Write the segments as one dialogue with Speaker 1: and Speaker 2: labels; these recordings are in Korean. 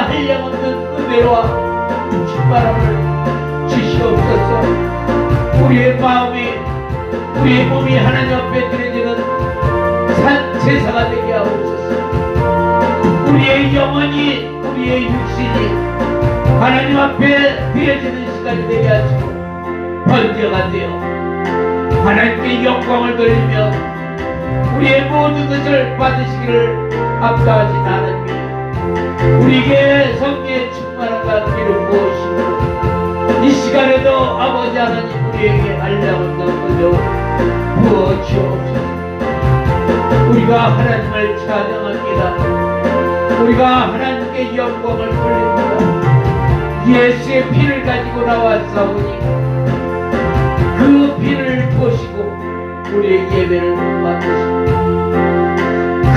Speaker 1: 한량없는 은혜와 충만함을 주시옵소서. 우리의 마음이 우리의 몸이 하나님 앞에 드려지는 산 제사가 되게 하옵소서. 우리의 영혼이 우리의 육신이 하나님 앞에 드려지는 시간이 되게 하시고 번제가 되어 하나님께 영광을 돌리며 우리의 모든 것을 받으시기를 압사하신 하나님, 우리에게 성령의 충만함과 기름 부으시고 이 시간에도 아버지 하나님 우리에게 한량없는 은혜를 부어 주옵소서. 우리가 하나님을 찬양합니다. 우리가 하나님께 영광을 돌립니다. 예수의 피를 가지고 나왔사오니 그 피를 보시고 우리의 예배를 받으시고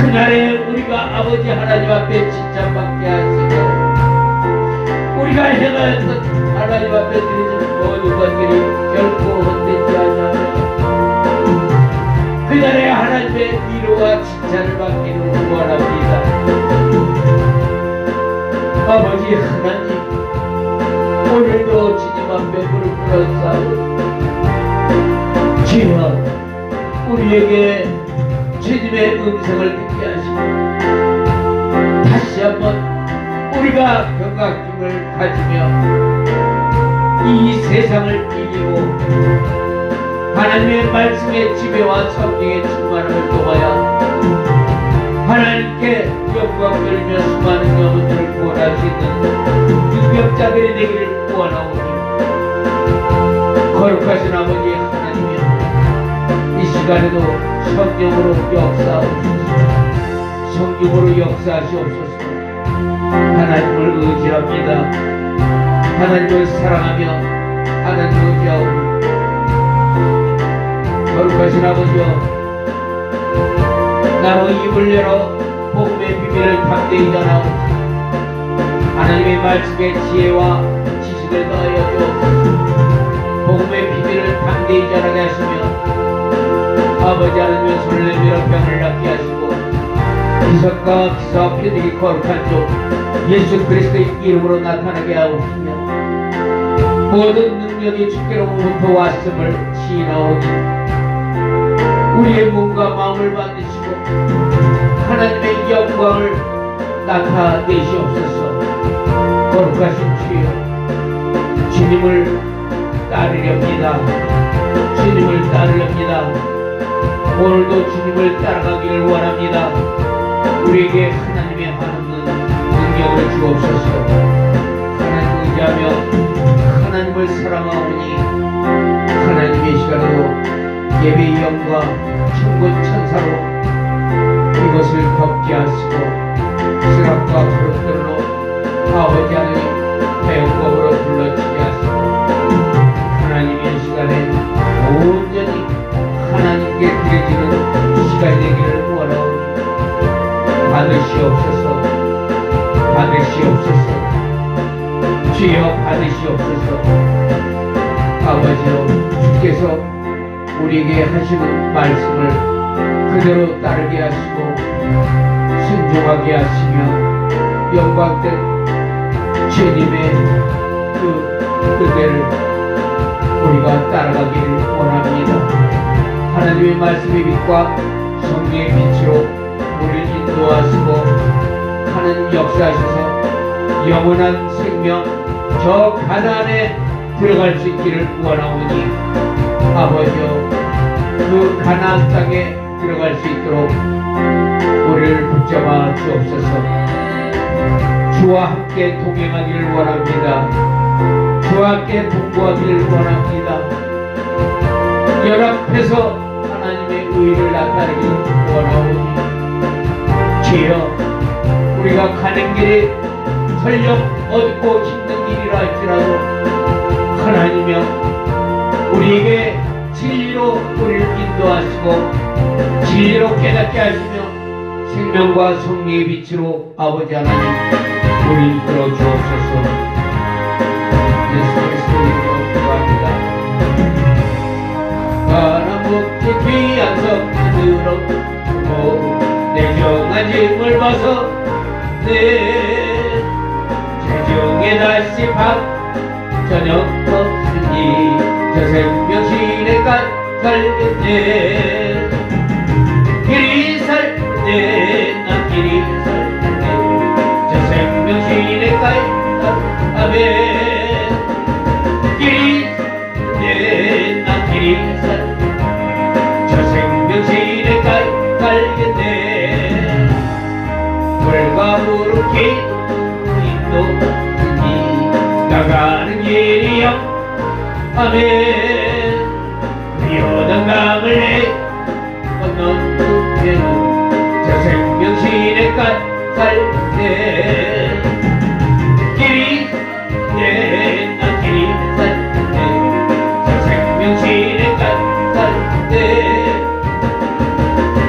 Speaker 1: 그날에 우리가 아버지 하나님 앞에 칭찬받게 하시고 우리가 행하였던 하나님 앞에 드리는 모든 것들이 결코 헛되지 않으며 그날에 하나님의 위로와 칭찬을 받기를 원합니다. 아버지 하나님, 오늘도 주님 앞에 무릎 꿇어 싸우고 주여 우리에게 주님의 음성을 듣게 하시고 다시 한번 우리가 건강심을 가지며 이 세상을 이기고 하나님의 말씀의 지배와 성령의 충만함을 통하여 하나님께 영광 돌리며 수많은 영혼들을 구원할 수 있는 능력자들이 되기를 원하오니 거룩하신 아버지 하나님이여 이 시간에도 성령으로 역사하옵소서. 성령으로 역사하시옵소서. 하나님을 의지합니다. 하나님을 사랑하며 하나님을 의지하오니 거룩하신 아버지여 나로 입을 열어 복음의 비밀을 담대히 전하옵소서. 하나님의 말씀의 지혜와 지식을 더하여 주옵소서. 복음의 비밀을 담대히 전하게 하시며 아버지 하나님의 손을 내밀어 병을 낫게 하시고 기적과 기사와 표적이 거룩한 종 예수 그리스도의 이름으로 나타나게 하옵시며 모든 능력이 주께로부터 왔음을 시인하오니 우리의 몸과 마음을 만드시고 하나님의 영광을 나타내시옵소서. 거룩하신 주여 주님을 따르렵니다. 주님을 따르렵니다. 오늘도 주님을 따라가기를 원합니다. 우리에게 하나님의 한없는 능력을 주옵소서. 하나님 의지하며 하나님을 사랑하오니 하나님의 시간으로 예배의 영과 천군 천사로 이것을 덮게 하시고 수락과 그릇들로 아버지 하나님 배움법으로 불러치게 하시고 하나님의 시간에 온전히 하나님께 드려지는 시간이 되기를 원하오니 받으시옵소서. 받으시옵소서. 주여 받으시옵소서. 아버지여 주께서 우리에게 하시는 말씀을 그대로 따르게 하시고 순종하게 하시며 영광된 주님의 그 은혜를 우리가 따라가기를 원합니다. 하나님의 말씀의 빛과 성령의 빛으로 우리를 인도하시고 하나님 역사하셔서 영원한 생명 저 가나안에 들어갈 수 있기를 원하오니 아버지여 그 가나안 땅에 들어갈 수 있도록 우리를 붙잡아 주옵소서. 주와 함께 동행하기를 원합니다. 주와 함께 동거하기를 원합니다. 연합해서 하나님의 의를 나타내기를 원하오니 주여 우리가 가는 길이 설령 어둡고 힘든 길이라 할지라도 하나님이여 우리에게 진리로 우리를 인도하시고 진리로 깨닫게 하시며 생명과 성령의 빛으로 아버지 하나님 우리를 이끌어 주옵소서. 예수 그리스도 이름으로 기도합니다. 바람복지 귀한 성들어 내 정한 짐을 벗어 내 낮이 밤 저녁 없으니 저 생명신의 살겠네. 길이 살겠네. 나 길이 살겠네. 저 생명신의 아멘. 길이 살겠네. 나 길이 살겠네. 저 생명신의 살겠네. 물과 무릎 기도 나가는 길이여 아멘. 요단강을 내 건너편에는 저 생명신의 살때 길이 내나 길이 살때 저 생명신의 살때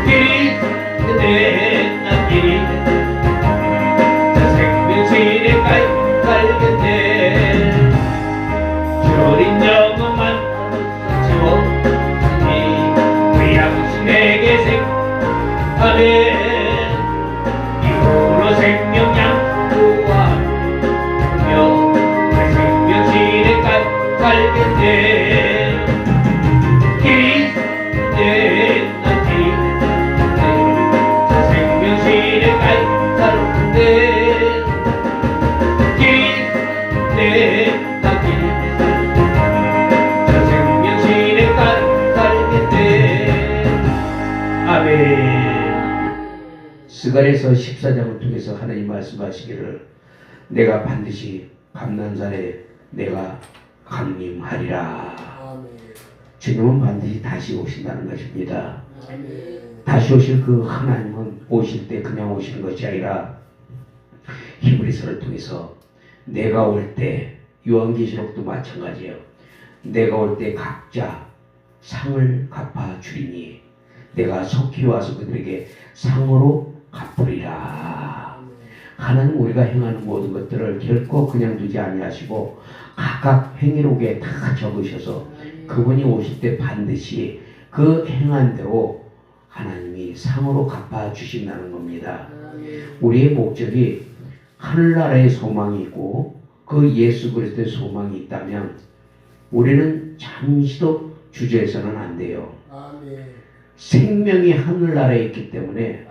Speaker 1: 길이 내나 길이 저 생명신의 살겠네. 주린 영혼만 채웠으니 그 양식 내게 생하네. 이후로 생명 양보하며 그 생명신의 살겠네. 길이 내나 길이 저 생명신의 살겠네. 스가랴서 14장을 통해서 하나님 말씀하시기를 내가 반드시 감난산에 내가 강림하리라. 주님은 반드시 다시 오신다는 것입니다. 다시 오실 그 하나님은 오실 때 그냥 오시는 것이 아니라 히브리서를 통해서 내가 올 때, 요한계시록도 마찬가지예요. 내가 올 때 각자 상을 갚아 주리니 내가 속히 와서 그들에게 상으로 갚으리라. 하나님 우리가 행하는 모든 것들을 결코 그냥 두지 아니하시고 각각 행위록에 다 적으셔서 그분이 오실 때 반드시 그 행한 대로 하나님이 상으로 갚아 주신다는 겁니다. 우리의 목적이 하늘나라의 소망이 있고 그 예수 그리스도의 소망이 있다면 우리는 잠시도 주저해서는 안 돼요. 생명이 하늘나라에 있기 때문에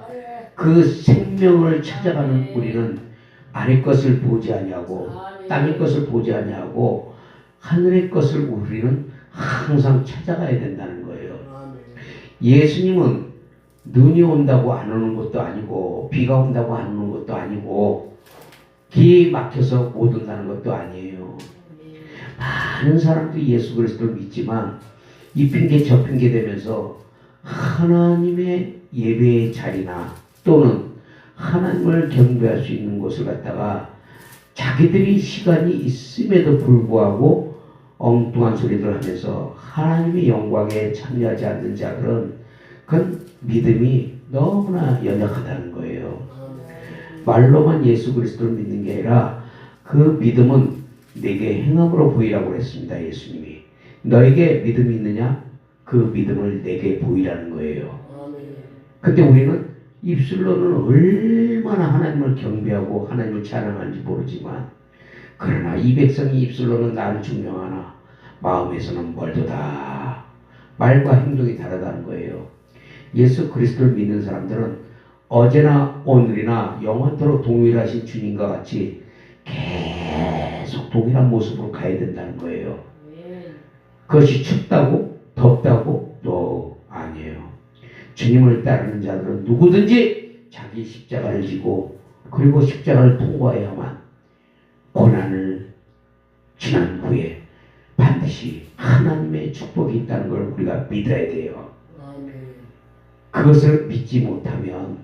Speaker 1: 그 생명을 찾아가는 우리는 아래 것을 보지 아니하고 땅의 것을 보지 아니하고 하늘의 것을 우리는 항상 찾아가야 된다는 거예요. 예수님은 눈이 온다고 안 오는 것도 아니고 비가 온다고 안 오는 것도 아니고 길이 막혀서 못 온다는 것도 아니에요. 많은 사람들이 예수 그리스도를 믿지만 이 핑계 저 핑계 되면서 하나님의 예배의 자리나 또는 하나님을 경배할 수 있는 곳을 갖다가 자기들이 시간이 있음에도 불구하고 엉뚱한 소리들 하면서 하나님의 영광에 참여하지 않는 자들은 그건 믿음이 너무나 연약하다는 거예요. 말로만 예수 그리스도를 믿는 게 아니라 그 믿음은 내게 행함으로 보이라고 했습니다. 예수님이 너에게 믿음이 있느냐? 그 믿음을 내게 보이라는 거예요. 근데 우리는 입술로는 얼마나 하나님을 경배하고 하나님을 찬양하는지 모르지만 그러나 이 백성이 입술로는 나를 증명하나 마음에서는 멀도다. 말과 행동이 다르다는 거예요. 예수 그리스도를 믿는 사람들은 어제나 오늘이나 영원토록 동일하신 주님과 같이 계속 동일한 모습으로 가야 된다는 거예요. 그것이 춥다고 덥다고 또 아니에요. 주님을 따르는 자들은 누구든지 자기 십자가를 지고 그리고 십자가를 통과해야만 고난을 지난 후에 반드시 하나님의 축복이 있다는 걸 우리가 믿어야 돼요. 그것을 믿지 못하면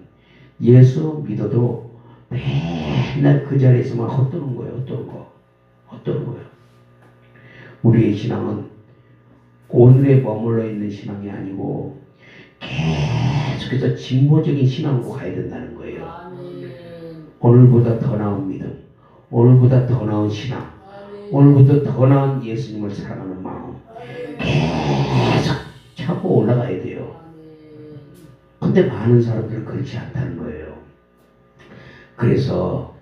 Speaker 1: 예수 믿어도 맨날 그 자리에서만 헛도는 거예요. 헛도는 거예요. 우리의 신앙은 오늘에 머물러 있는 신앙이 아니고 계속해서 진보적인 신앙으로 가야 된다는 거예요. 오늘보다 더 나은 믿음, 오늘보다 더 나은 신앙, 오늘보다 더 나은 예수님을 사랑하는 마음 계속 차고 올라가야 돼요. 근데 많은 사람들은 그렇지 않다는 거예요. 그래서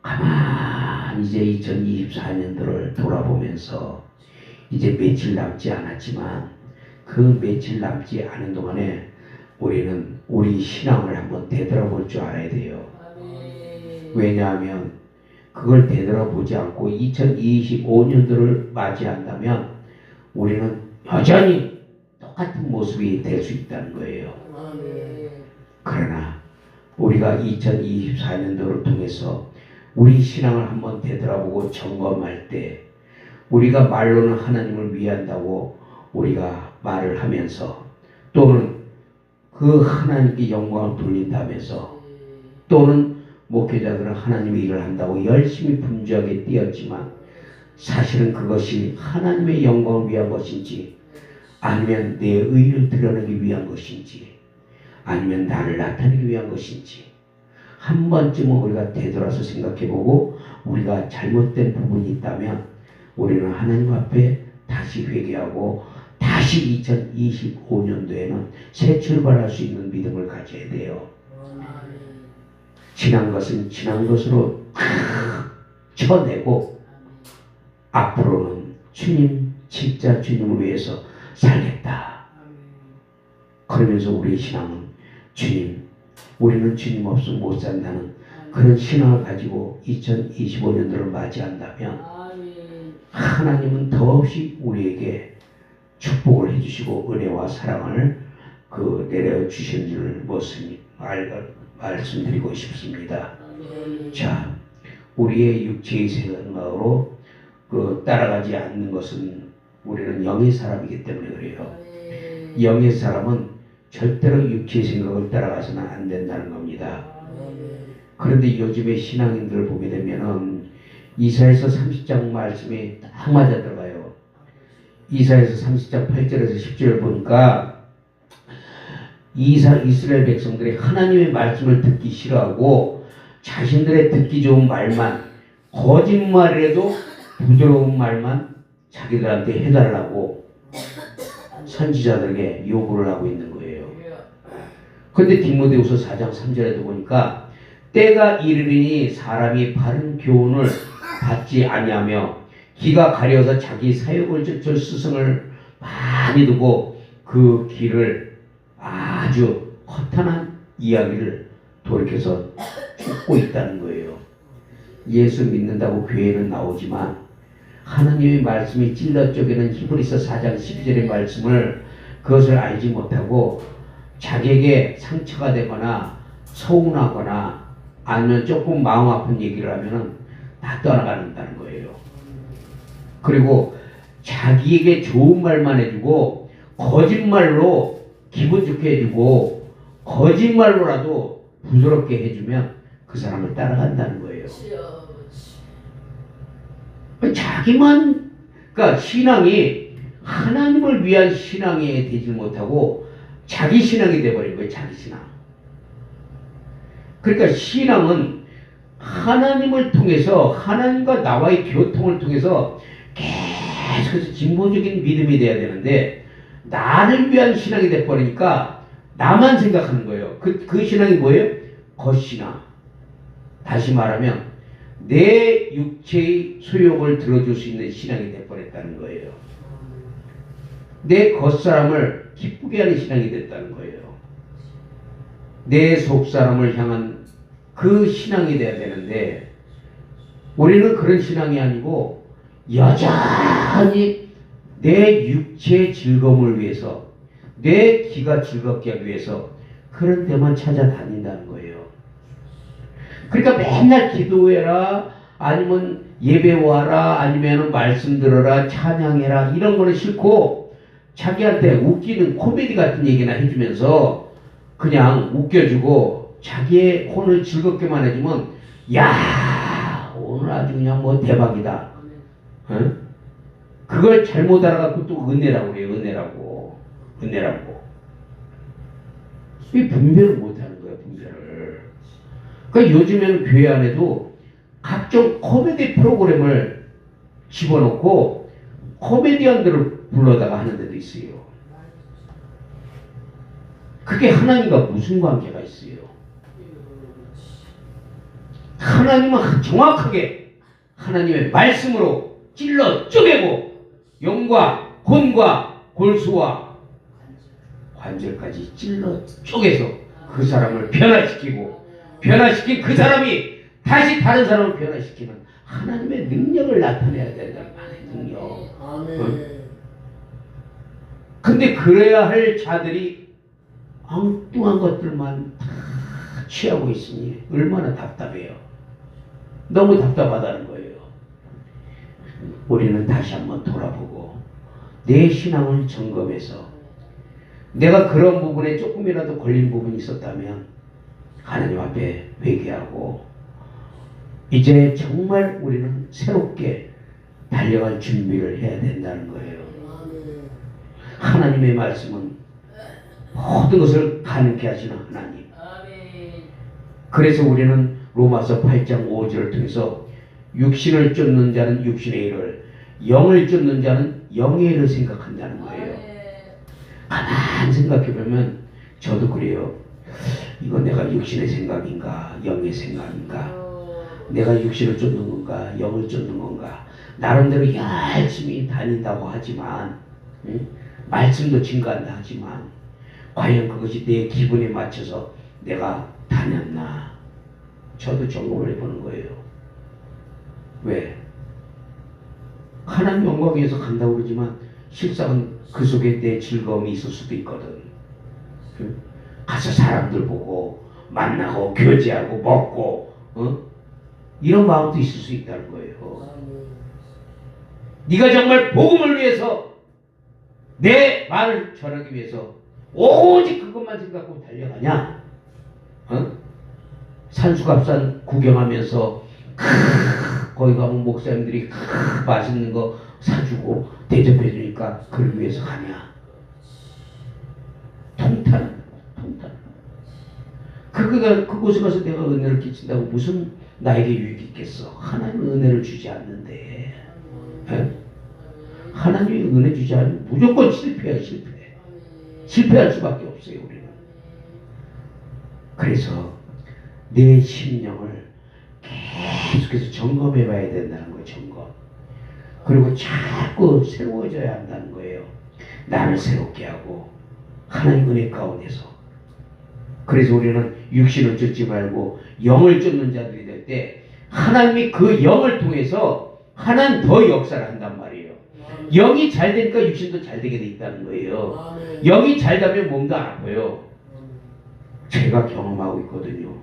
Speaker 1: 가만히 이제 2024년도를 돌아보면서 이제 며칠 남지 않았지만 그 며칠 남지 않은 동안에 우리는 우리 신앙을 한번 되돌아볼 줄 알아야 돼요. 왜냐하면 그걸 되돌아보지 않고 2025년도를 맞이한다면 우리는 여전히 똑같은 모습이 될 수 있다는 거예요. 그러나 우리가 2024년도를 통해서 우리 신앙을 한번 되돌아보고 점검할 때 우리가 말로는 하나님을 위한다고 우리가 말을 하면서 또는 그 하나님께 영광을 돌린다면서 또는 목회자들은 하나님의 일을 한다고 열심히 분주하게 뛰었지만 사실은 그것이 하나님의 영광을 위한 것인지 아니면 내 의를 드러내기 위한 것인지 아니면 나를 나타내기 위한 것인지 한 번쯤은 우리가 되돌아서 생각해보고 우리가 잘못된 부분이 있다면 우리는 하나님 앞에 다시 회개하고 다시 2025년도에는 새 출발할 수 있는 믿음을 가져야 돼요. 지난 것은 지난 것으로 쳐내고 앞으로는 주님 진짜 주님을 위해서 살겠다. 그러면서 우리의 신앙은 주님, 우리는 주님 없으면 못 산다는 그런 신앙을 가지고 2025년도를 맞이한다면 하나님은 더없이 우리에게 축복을 해주시고 은혜와 사랑을 내려주신 줄 말씀드리고 싶습니다. 자, 우리의 육체의 생각으로 따라가지 않는 것은 우리는 영의 사람이기 때문에 그래요. 영의 사람은 절대로 육체의 생각을 따라가서는 안 된다는 겁니다. 그런데 요즘의 신앙인들을 보게 되면은 이사야서 30장 말씀이 딱 맞아 들어가요. 이사야서 30장 8절에서 10절을 보니까 이스라엘 백성들이 하나님의 말씀을 듣기 싫어하고 자신들의 듣기 좋은 말만 거짓말이라도 부드러운 말만 자기들한테 해달라고 선지자들에게 요구를 하고 있는 거예요. 그런데 디모데후서 4장 3절에도 보니까 때가 이르리니 사람이 바른 교훈을 받지 아니하며 기가 가려서 자기 사욕을 쫓을 스승을 많이 두고 그 길을 아주 허탄한 이야기를 돌이켜서 쫓고 있다는 거예요. 예수 믿는다고 교회는 나오지만 하나님의 말씀이 찔러 쪼개는 히브리서 4장 12절의 말씀을 그것을 알지 못하고 자기에게 상처가 되거나 서운하거나 아니면 조금 마음 아픈 얘기를 하면은 다 떠나간다는 거예요. 그리고 자기에게 좋은 말만 해주고 거짓말로 기분 좋게 해주고 거짓말로라도 부드럽게 해주면 그 사람을 따라간다는 거예요. 자기만 그러니까 신앙이 하나님을 위한 신앙이 되지 못하고 자기 신앙이 돼버린 거예요. 자기 신앙. 그러니까 신앙은 하나님을 통해서 하나님과 나와의 교통을 통해서 계속해서 진보적인 믿음이 돼야 되는데 나를 위한 신앙이 돼버리니까 나만 생각하는 거예요. 그 신앙이 뭐예요? 겉신앙. 다시 말하면 내 육체의 소욕을 들어줄 수 있는 신앙이 돼버렸다는 거예요. 내 겉사람을 기쁘게 하는 신앙이 됐다는 거예요. 내 속사람을 향한 그 신앙이 돼야 되는데 우리는 그런 신앙이 아니고 여전히 내 육체의 즐거움을 위해서 내 기가 즐겁게 하기 위해서 그런 데만 찾아다닌다는 거예요. 그러니까 맨날 기도해라 아니면 예배 와라 아니면 말씀 들어라 찬양해라 이런 거는 싫고 자기한테 웃기는 코미디 같은 얘기나 해주면서 그냥 웃겨주고 자기의 혼을 즐겁게만 해주면 야 오늘 아주 그냥 뭐 대박이다. 응? 그걸 잘못 알아갖고 또 은혜라고 그래요. 은혜라고. 이 분별을 못하는 거예요. 분별을. 그러니까 요즘에는 교회 안에도 각종 코미디 프로그램을 집어넣고 코미디언들을 불러다가 하는 데도 있어요. 그게 하나님과 무슨 관계가 있어요? 하나님은 정확하게 하나님의 말씀으로 찔러 쪼개고 영과 혼과 골수와 관절까지 찔러 쪼개서 그 사람을 변화시킨 그 사람이 다시 다른 사람을 변화시키는 하나님의 능력을 나타내야 된다는 말이에요. 능력.
Speaker 2: 아멘.
Speaker 1: 근데 그래야 할 자들이 엉뚱한 것들만 다 취하고 있으니 얼마나 답답해요. 너무 답답하다는 거예요. 우리는 다시 한번 돌아보고 내 신앙을 점검해서 내가 그런 부분에 조금이라도 걸린 부분이 있었다면 하나님 앞에 회개하고 이제 정말 우리는 새롭게 달려갈 준비를 해야 된다는 거예요. 하나님의 말씀은 모든 것을 가능케 하시는 하나님. 그래서 우리는 로마서 8장 5절을 통해서 육신을 쫓는 자는 육신의 일을, 영을 쫓는 자는 영의 일을 생각한다는 거예요. 가만히 생각해보면 저도 그래요. 이거 내가 육신의 생각인가 영의 생각인가, 내가 육신을 쫓는 건가 영을 쫓는 건가. 나름대로 열심히 다닌다고 하지만 말씀도 증거한다 하지만 과연 그것이 내 기분에 맞춰서 내가 다녔나. 저도 점검을 해보는 거예요. 왜? 하나님 영광 위해서 간다고 그러지만 실상은 그 속에 내 즐거움이 있을 수도 있거든. 가서 사람들 보고 만나고 교제하고 먹고 이런 마음도 있을 수 있다는 거예요. 네가 정말 복음을 위해서 내 말을 전하기 위해서 오직 그것만 생각하고 달려가냐? 산수갑산 구경하면서 거기 가면 목사님들이 맛있는 거 사주고 대접해 주니까 그러기 위해서 가냐? 통탄. 그곳에 가서 내가 은혜를 끼친다고 무슨 나에게 유익이 있겠어? 하나님은 은혜를 주지 않는데. 하나님이 은혜 주지 않으면 무조건 실패야. 실패할 수밖에 없어요. 우리는. 그래서 내 심령을 계속해서 점검해 봐야 된다는 거예요. 점검. 그리고 자꾸 새로워져야 한다는 거예요. 나를 새롭게 하고 하나님 은혜 가운데서. 그래서 우리는 육신을 쫓지 말고 영을 쫓는 자들이 될 때 하나님이 그 영을 통해서 하나님 더 역사를 한단 말이에요. 영이 잘 되니까 육신도 잘 되게 돼 있다는 거예요. 영이 잘 되면 몸도 안 아파요. 제가 경험하고 있거든요.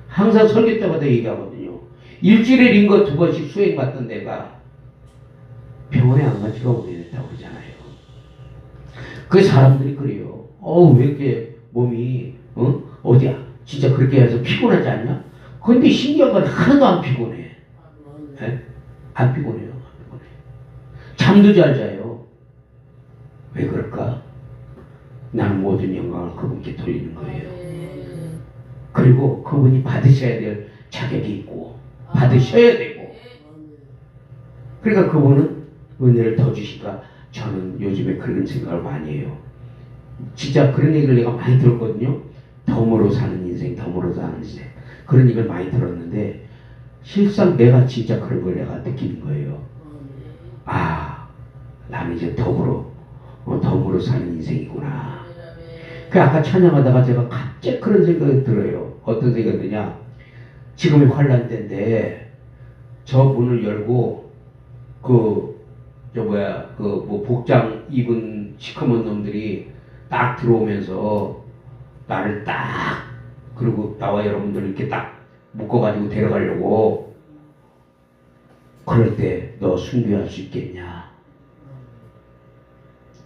Speaker 1: 항상 설교 때마다 얘기하거든요. 일주일에 링거 2번씩 수행 받던 데가 병원에 안 간 지가 오래됐다고 그러잖아요. 그 사람들이 그래요. 왜 이렇게 몸이 어디야? 진짜 그렇게 해서 피곤하지 않냐? 근데 신기한 건 하나도 안 피곤해. 안 피곤해요. 잠도 잘 자요. 왜 그럴까? 나는 모든 영광을 그분께 돌리는 거예요. 그리고 그분이 받으셔야 될 자격이 있고 받으셔야 되고, 그러니까 그분은 은혜를 더 주시니까 저는 요즘에 그런 생각을 많이 해요. 진짜 그런 얘기를 내가 많이 들었거든요. 덤으로 사는 인생, 덤으로 사는 인생. 그런 얘기를 많이 들었는데 실상 내가 진짜 그런 걸 내가 느끼는 거예요. 나는 이제 덤으로 사는 인생이구나. 그 아까 찬양하다가 제가 갑자기 그런 생각이 들어요. 어떤 생각이 드냐? 지금이 환란 때인데 저 문을 열고 복장 입은 시커먼 놈들이 딱 들어오면서 나를 딱, 그리고 나와 여러분들 이렇게 딱 묶어가지고 데려가려고, 그럴 때 너 순교할 수 있겠냐?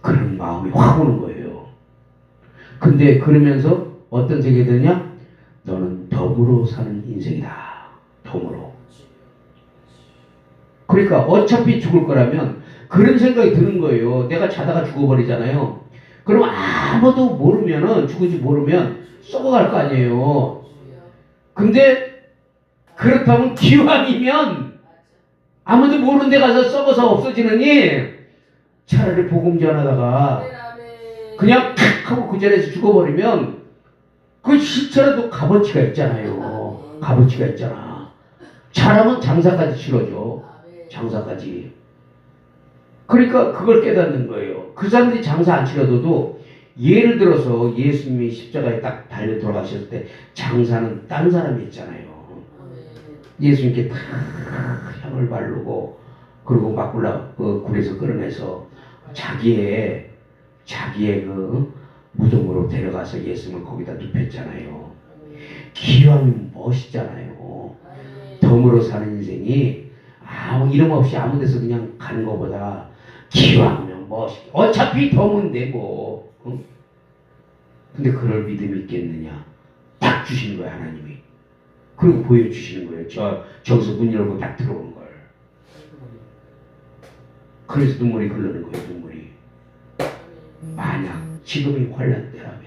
Speaker 1: 그런 마음이 확 오는 거예요. 근데 그러면서 어떤 생각이 드냐? 너는 덤으로 사는 인생이다. 덤으로. 그러니까 어차피 죽을 거라면 그런 생각이 드는 거예요. 내가 자다가 죽어버리잖아요. 그럼 아무도 모르면은, 죽은지 모르면 썩어갈 거 아니에요. 근데 그렇다면 기왕이면 아무도 모르는 데 가서 썩어서 없어지느니 차라리 복음 전하다가 그냥 탁 하고 그 자리에서 죽어버리면 그 시체라도 값어치가 있잖아요. 값어치가 있잖아. 사람은 장사까지 치러줘. 장사까지. 그러니까 그걸 깨닫는 거예요. 그 사람들이 장사 안 치러도 예를 들어서 예수님이 십자가에 딱 달려 돌아가셨을 때 장사는 딴 사람이 했잖아요. 예수님께 다 향을 바르고 그리고 막굴라 굴에서 끌어내서 자기의 그 무덤으로 데려가서 예수님을 거기다 눕혔잖아요. 기왕 멋있잖아요. 덤으로 사는 인생이 아무 이름 없이 아무 데서 그냥 가는 것보다 기왕이면 멋있게 어차피 덤인데 뭐 응? 근데 그럴 믿음이 있겠느냐. 딱 주시는 거예요 하나님이. 그리고 보여주시는 거예요. 저기서 문 열고 딱 들어오는 걸. 그래서 눈물이 흐르는 거예요. 눈물이. 만약 지금이 환난 때라면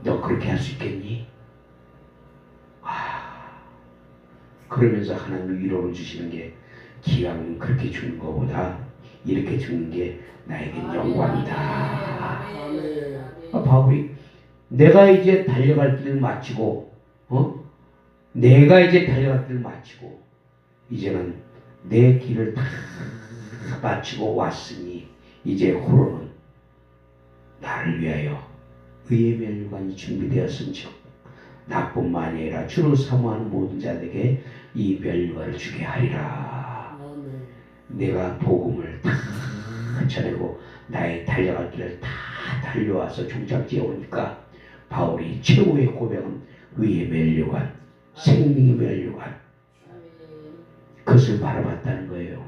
Speaker 1: 너 그렇게 할 수 있겠니? 그러면서 하나님이 위로를 주시는 게 기왕 그렇게 죽는 것보다 이렇게 죽는 게 나에겐 영광이다. 바울이 내가 이제 달려갈 길을 마치고 내가 이제 달려갈 길을 마치고 이제는 내 길을 다 마치고 왔으니 이제 후로는 나를 위하여 의의 멸류관이 준비되었은즉 나뿐만 아니라 주를 사모하는 모든 자들에게 이 멸류관을 주게 하리라. 내가 복음을 다 전하고 나의 달려갈 길을 다 달려와서 종착지에 오니까 바울이 최후의 고백은 의의 멸류관, 생명의 멸류관, 그것을 바라봤다는 거예요.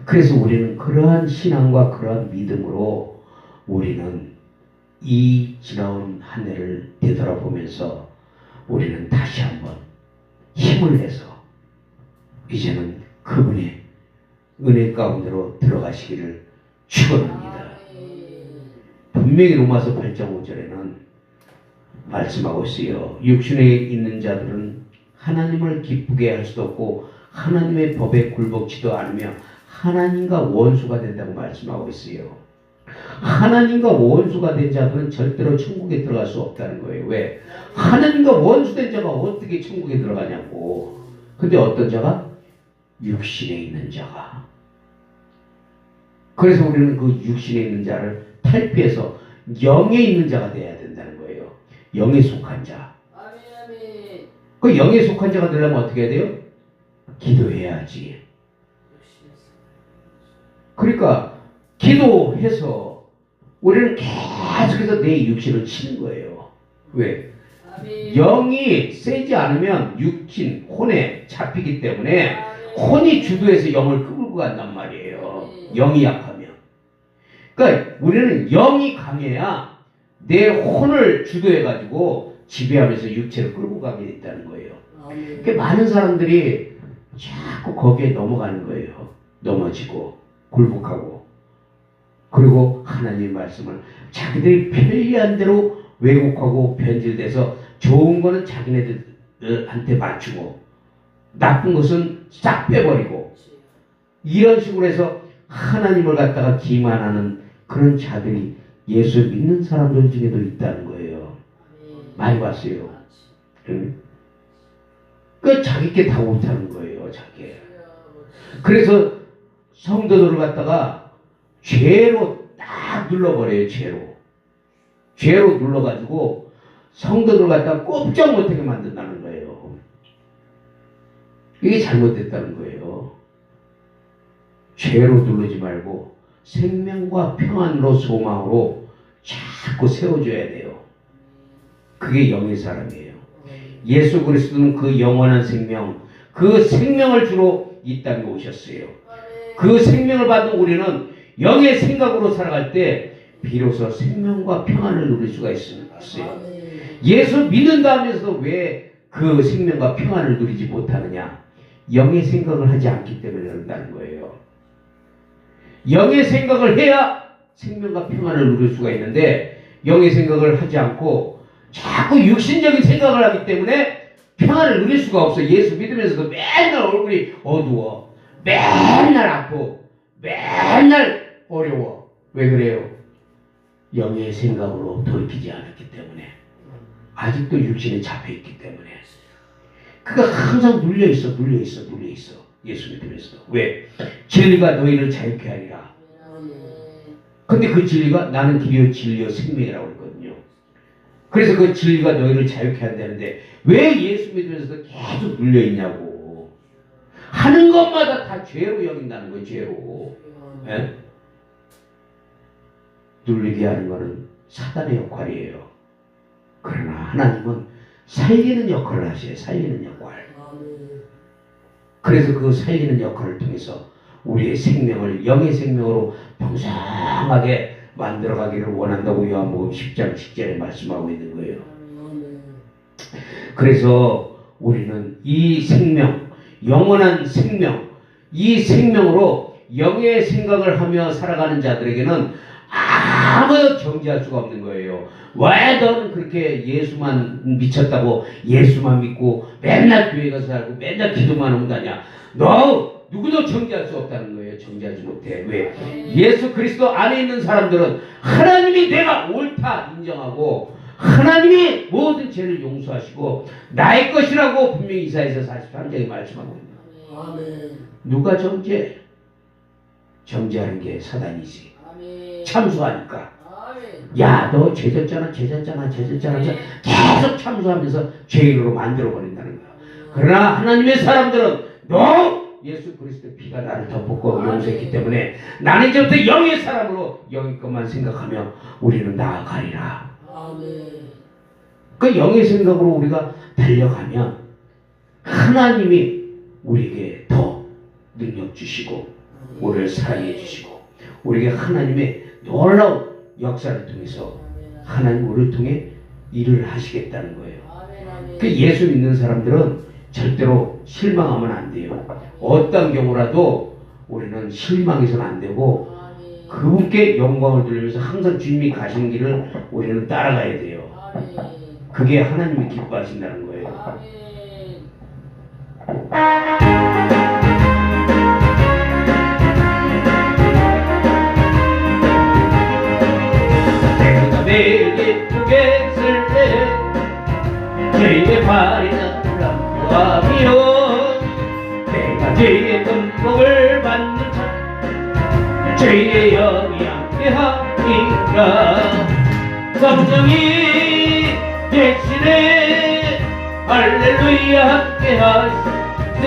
Speaker 1: 그래서 우리는 그러한 신앙과 그러한 믿음으로 우리는 이 지나온 한 해를 되돌아보면서 우리는 다시 한번 힘을 내서 이제는 그분의 은혜 가운데로 들어가시기를 축원합니다. 분명히 로마서 8장 5절에는 말씀하고 있어요. 육신에 있는 자들은 하나님을 기쁘게 할 수도 없고 하나님의 법에 굴복치도 않으며 하나님과 원수가 된다고 말씀하고 있어요. 하나님과 원수가 된 자들은 절대로 천국에 들어갈 수 없다는 거예요. 왜? 하나님과 원수된 자가 어떻게 천국에 들어가냐고. 근데 어떤 자가? 육신에 있는 자가. 그래서 우리는 그 육신에 있는 자를 탈피해서 영에 있는 자가 돼야 된다는 거예요. 영에 속한 자. 그 영에 속한 자가 되려면 어떻게 해야 돼요? 기도해야지. 그러니까 기도해서 우리는 계속해서 내 육신을 치는 거예요. 왜? 영이 세지 않으면 육신, 혼에 잡히기 때문에 혼이 주도해서 영을 끌고 간단 말이에요. 영이 약하면. 그러니까 우리는 영이 강해야 내 혼을 주도해가지고 지배하면서 육체를 끌고 가게 됐다는 거예요. 그러니까 많은 사람들이 자꾸 거기에 넘어가는 거예요. 넘어지고 굴복하고 그리고 하나님의 말씀을 자기들이 편리한 대로 왜곡하고 변질돼서 좋은 거는 자기네들한테 맞추고 나쁜 것은 싹 빼버리고 이런 식으로 해서 하나님을 갖다가 기만하는 그런 자들이 예수 믿는 사람들 중에도 있다는 거예요. 많이 봤어요. 응? 그 자기께 다 못하는 거예요. 자기. 그래서 성도들을 갖다가 죄로 딱 눌러버려요. 죄로 눌러가지고 성도들을 갖다가 꼼짝 못하게 만든다는 거예요. 이게 잘못됐다는 거예요. 죄로 누르지 말고 생명과 평안으로 소망으로 자꾸 세워줘야 돼요. 그게 영의 사람이에요. 예수 그리스도는 그 영원한 생명, 그 생명을 주로 이 땅에 오셨어요. 그 생명을 받은 우리는 영의 생각으로 살아갈 때 비로소 생명과 평안을 누릴 수가 있어요. 예수 믿는다 하면서도 왜 그 생명과 평안을 누리지 못하느냐? 영의 생각을 하지 않기 때문에 그런다는 거예요. 영의 생각을 해야 생명과 평안을 누릴 수가 있는데 영의 생각을 하지 않고 자꾸 육신적인 생각을 하기 때문에 평안을 누릴 수가 없어요. 예수 믿으면서도 맨날 얼굴이 어두워. 맨날 아프고 맨날 어려워. 왜 그래요? 영의 생각으로 돌이키지 않았기 때문에. 아직도 육신에 잡혀있기 때문에. 그가 항상 눌려있어. 예수 믿으면서도. 왜? 진리가 너희를 자유케 하리라. 근데 그 진리가 나는 길이요 진리요 생명이라고 했거든요. 그래서 그 진리가 너희를 자유케 한다는데 왜 예수 믿으면서도 계속 눌려있냐고. 하는 것마다 다 죄로 여긴다는 거예요. 죄로. 예? 눌리게 하는 것은 사단의 역할이에요. 그러나 하나님은 살리는 역할을 하셔요. 살리는 역할. 그래서 그 살리는 역할을 통해서 우리의 생명을 영의 생명으로 풍성하게 만들어가기를 원한다고 요한복음 10장 10절에 말씀하고 있는 거예요. 그래서 우리는 이 생명, 영원한 생명, 이 생명으로 영의 생각을 하며 살아가는 자들에게는 아무 정지할 수가 없는 거예요. 왜 너는 그렇게 예수만 미쳤다고 예수만 믿고 맨날 교회 가서 살고 맨날 기도만 하면 다냐. 너 누구도 정지할 수 없다는 거예요. 정지하지 못해. 왜? 예수 그리스도 안에 있는 사람들은 하나님이 내가 옳다 인정하고 하나님이 모든 죄를 용서하시고 나의 것이라고 분명히 이사야서 43장에 말씀하고 있는 거예요. 아멘. 누가 정죄? 정죄하는 게 사단이지. 아멘. 참수하니까. 아멘. 야, 너 죄졌잖아. 계속 참수하면서 죄인으로 만들어버린다는 거야. 그러나 하나님의 사람들은 너 예수 그리스도의 피가 나를 덮었고 용서했기 때문에 나는 이제부터 영의 사람으로 영의 것만 생각하며 우리는 나아가리라. 아멘. 그 영의 생각으로 우리가 달려가면 하나님이 우리에게 더 능력 주시고 우리를 사랑해 주시고 우리에게 하나님의 놀라운 역사를 통해서 하나님 우리를 통해 일을 하시겠다는 거예요. 그 예수 믿는 사람들은 절대로 실망하면 안 돼요. 어떤 경우라도 우리는 실망해서는 안 되고 그분께 영광을 돌리면서 항상 주님이 가시는 길을 우리는 따라가야 돼요. 그게 하나님이 기뻐하신다는 거예요. 내가 매일 예쁘게 쓸 때 죄의 발이 하며 내가 죄의 금복을 받는 자 죄의 영이 함께하니까 성령이 대신에 할렐루야 함께하시네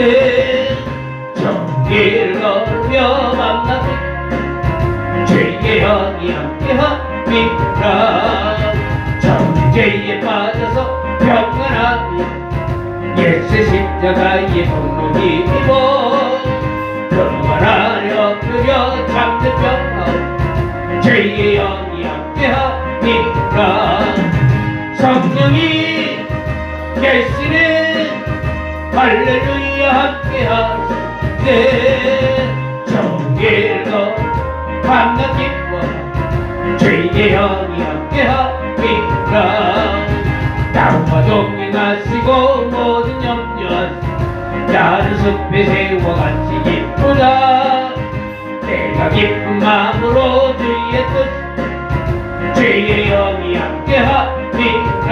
Speaker 1: 정의를 걸으며 만나세 죄의 영이 함께하니까 정죄에 빠져서 평안하며 예수 십자가의 공로 힘입어 평안 안에 엎드려 잠든 평화 죄의 영이 함께하니까 성령이 계시네 할렐루야 함께하시네 정의를 거 밤낮 기뻐 죄의 영이 함께하니까 나와 동행하시고 모든 염려하시고 나는 숲에 새와 같이 기쁘다 내가 기쁜 마음으로 주의 뜻 죄의 영이 함께하니까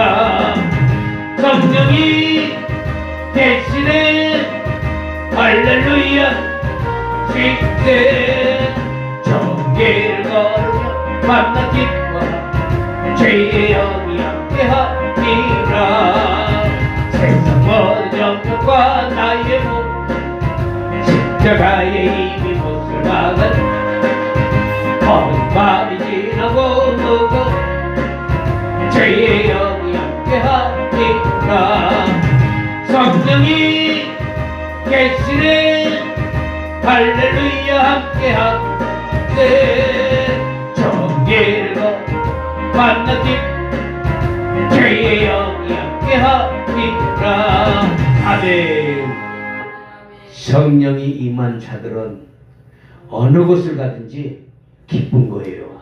Speaker 1: 성령이 대신에 할렐루야 시대 정의를 걸으며 만나 기뻐 죄의 영이 함께하니라 세상 모든 영역과 나의 몸 십자가의 힘이 못을 막은 어두운 밤이 지나고 누구 죄의 영이 함께하니까 성령이 계시네 할렐루야 함께하네 정의를 만나 기뻐 죄의 영이 함께하니까 아멘. 성령이 임한 자들은 어느 곳을 가든지 기쁜 거예요.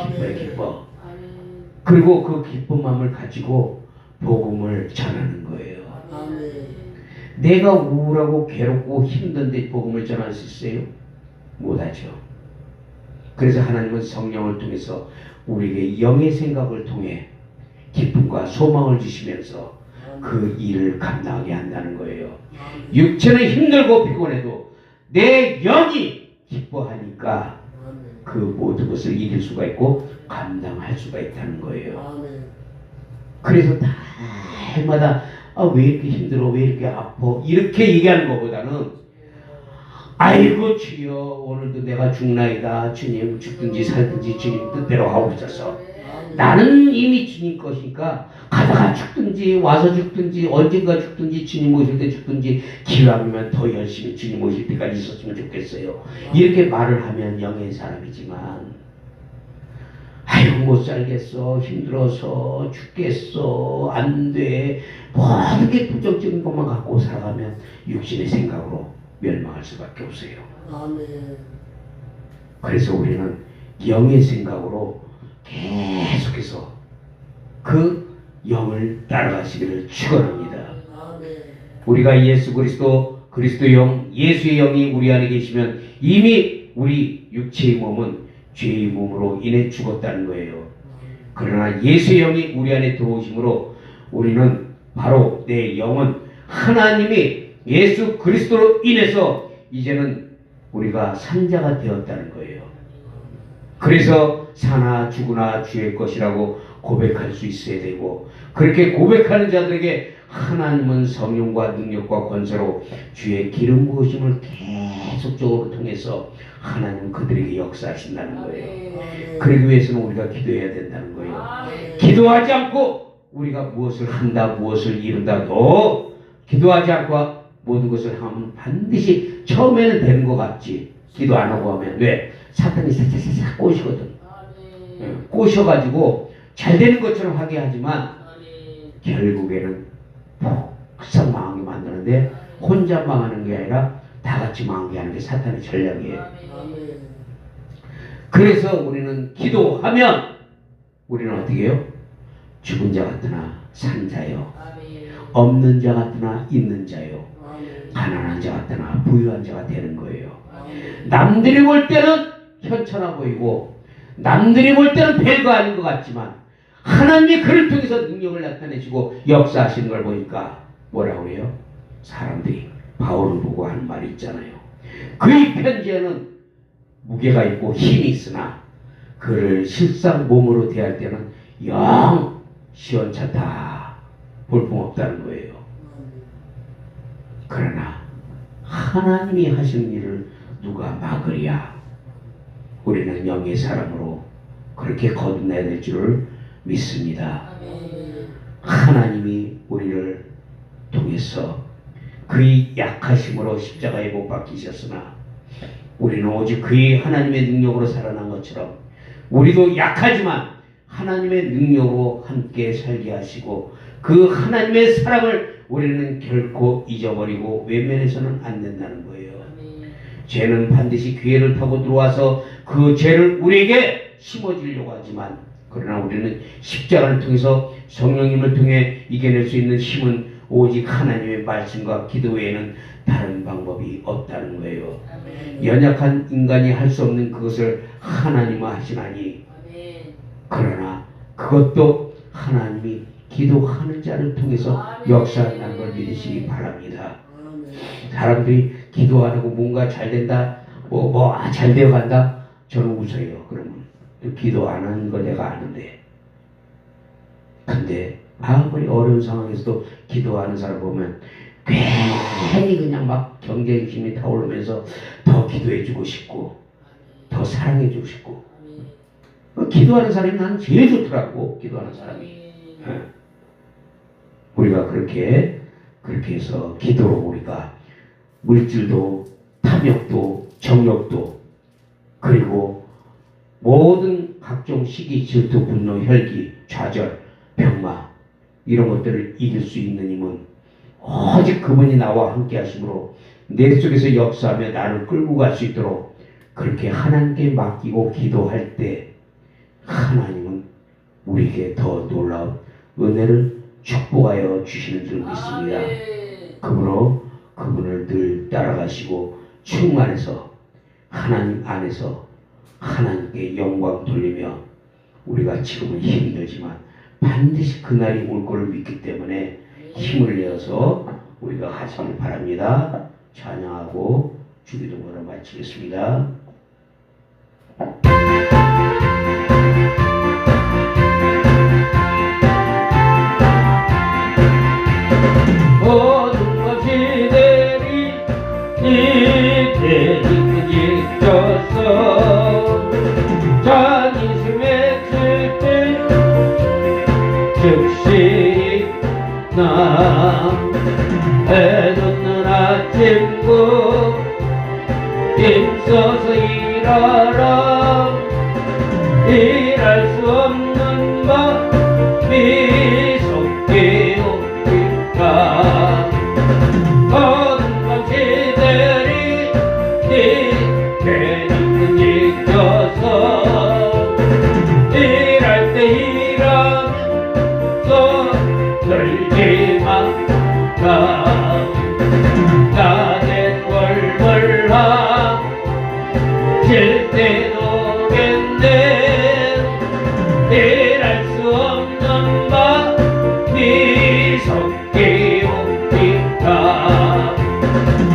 Speaker 1: 기뻐요, 기뻐. 그리고 그 기쁜 마음을 가지고 복음을 전하는 거예요. 내가 우울하고 괴롭고 힘든데 복음을 전할 수 있어요? 못하죠. 그래서 하나님은 성령을 통해서 우리에게 영의 생각을 통해 기쁨과 소망을 주시면서 그 일을 감당하게 한다는 거예요. 육체는 힘들고 피곤해도 내 영이 기뻐하니까 그 모든 것을 이길 수가 있고 감당할 수가 있다는 거예요. 그래서 날마다 왜 이렇게 힘들어, 왜 이렇게 아파, 이렇게 얘기하는 것보다는 아이고 주여 오늘도 내가 죽나이다. 주님 죽든지 살든지 주님 뜻대로 하옵소서. 나는 이미 주님 것이니까 가다가 죽든지 와서 죽든지 언젠가 죽든지 주님 오실 때 죽든지 기회하면 더 열심히 주님 오실 때까지 있었으면 좋겠어요. 이렇게 말을 하면 영의 사람이지만 아이고 못 살겠어, 힘들어서 죽겠어, 안돼, 모든 게 부정적인 것만 갖고 살아가면 육신의 생각으로 멸망할 수밖에 없어요. 그래서 우리는 영의 생각으로 계속해서 그 영을 따라가시기를 축원합니다. 우리가 예수 그리스도의 영, 예수의 영이 우리 안에 계시면 이미 우리 육체의 몸은 죄의 몸으로 인해 죽었다는 거예요. 그러나 예수의 영이 우리 안에 들어오심으로 우리는 바로 내 영은 하나님이 예수 그리스도로 인해서 이제는 우리가 산자가 되었다는 거예요. 그래서 사나 죽으나 주의 것이라고 고백할 수 있어야 되고, 그렇게 고백하는 자들에게 하나님은 성령과 능력과 권세로 주의 기름 부으심을 계속적으로 통해서 하나님은 그들에게 역사하신다는 거예요. 그러기 위해서는 우리가 기도해야 된다는 거예요. 기도하지 않고 우리가 무엇을 한다, 무엇을 이룬다, 기도하지 않고 모든 것을 하면 반드시 처음에는 되는 것 같지. 기도 안 하고 하면 왜? 사탄이 싹싹싹 꼬시거든. 꼬셔가지고 잘 되는 것처럼 하게 하지만 결국에는 폭삭 망하게 만드는데, 혼자 망하는 게 아니라 다 같이 망하게 하는 게 사탄의 전략이에요. 그래서 우리는 기도하면 우리는 어떻게 해요? 죽은 자 같으나 산 자요, 없는 자 같으나 있는 자요, 가난한 자 같으나 부유한 자가 되는 거예요. 남들이 볼 때는 현천해 보이고 남들이 볼 때는 별거 아닌 것 같지만 하나님이 그를 통해서 능력을 나타내시고 역사하시는 걸 보니까 뭐라고 해요? 사람들이 바울을 보고 하는 말이 있잖아요. 그의 편지에는 무게가 있고 힘이 있으나 그를 실상 몸으로 대할 때는 영 시원찮다, 볼품없다는 거예요. 그러나 하나님이 하시는 일을 누가 막으랴? 우리는 영의 사람으로 그렇게 거듭나야 될 줄을 믿습니다. 하나님이 우리를 통해서 그의 약하심으로 십자가에 못 박히셨으나 우리는 오직 그의 하나님의 능력으로 살아난 것처럼 우리도 약하지만 하나님의 능력으로 함께 살게 하시고 그 하나님의 사랑을 우리는 결코 잊어버리고 외면해서는 안 된다는 거예요. 죄는 반드시 기회를 타고 들어와서 그 죄를 우리에게 심어주려고 하지만, 그러나 우리는 십자가를 통해서 성령님을 통해 이겨낼 수 있는 힘은 오직 하나님의 말씀과 기도 외에는 다른 방법이 없다는 거예요. 연약한 인간이 할 수 없는 그것을 하나님은 하시나니, 그러나 그것도 하나님이 기도하는 자를 통해서 역사한다는 걸 믿으시기 바랍니다. 사람들이 기도 안 하고 뭔가 잘 된다, 잘 되어 간다, 저는 웃어요. 그러면 기도 안 하는 걸 내가 아는데. 근데 아무리 어려운 상황에서도 기도하는 사람 보면 괜히 그냥 막 경쟁심이 타오르면서 더 기도해주고 싶고 더 사랑해주고 싶고, 기도하는 사람이 난 제일 좋더라고. 기도하는 사람이. 우리가 그렇게 해서 기도로 우리가 물질도 탐욕도 정욕도 그리고 모든 각종 시기, 질투, 분노, 혈기, 좌절, 병마 이런 것들을 이길 수 있는 힘은 오직 그분이 나와 함께 하심으로 내 속에서 역사하며 나를 끌고 갈 수 있도록 그렇게 하나님께 맡기고 기도할 때 하나님은 우리에게 더 놀라운 은혜를 축복하여 주시는 줄 믿습니다. 그분을 늘 따라가시고 충만해서 하나님 안에서 하나님께 영광 돌리며, 우리가 지금은 힘들지만 반드시 그날이 올 것을 믿기 때문에 힘을 내어서 우리가 하시길 바랍니다. 찬양하고 주기도문을 마치겠습니다. 모든 것이 내리 이때 지켜서 자기심에 칠때 즉시 나 해돋는 아침국 힘써서 일하라 일할 수 없는 마음이 속기 없을까 모든 것이들이 괜히 지켜서 일할 때 일하면서 떨지 마라 나는 월월하 질 때도 겠네